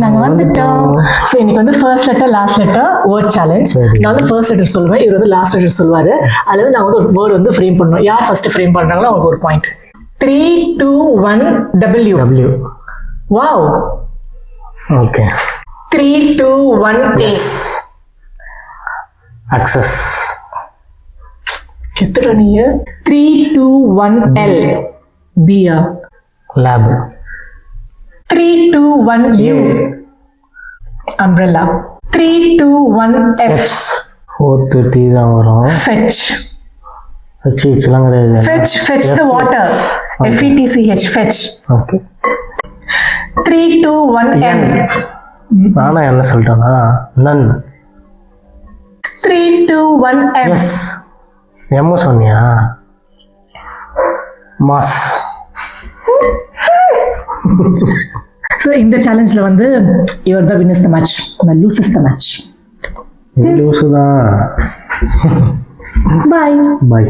நாங்க வந்துட்டோம். ஸோ இன்னைக்கு வந்து first letter last letter word challenge. நான் வந்து ஃபர்ஸ்ட் லெட்டர் சொல்லுவேன், இவர் வந்து லாஸ்ட் லெட்டர் சொல்லுவாரு. அதுல வந்து நான் வந்து ஒரு வேர்ட் வந்து ஃப்ரேம் பண்ணணும். யார் ஃபர்ஸ்ட் ஃப்ரேம் பண்றாங்களோ அவங்களுக்கு ஒரு point. 3, 2, 1 W. W. Wow. Okay. 3, 2, 1 A. Access. எத்தனை நீங்க? 3, 2, 1 L. B. Lab. 3, 2, 1 U. Umbrella. 3, 2, 1 F. 4 T தான் வரும். Fetch. Fetch கிடையாது. Fetch the water. FETCH. Fetch. Okay. 3, 2, 1 M. நானா என்ன சொல்லிட்டேனா? None. 3, 2, 1 M. Yes. M சொன்னியா? Mass. So இந்த சேலஞ்சில் வந்து இவர் தான் வின்ஸ் த மேட்ச், நான் லூசஸ் த மேட்ச். லூசு தான். பாய். பாய்.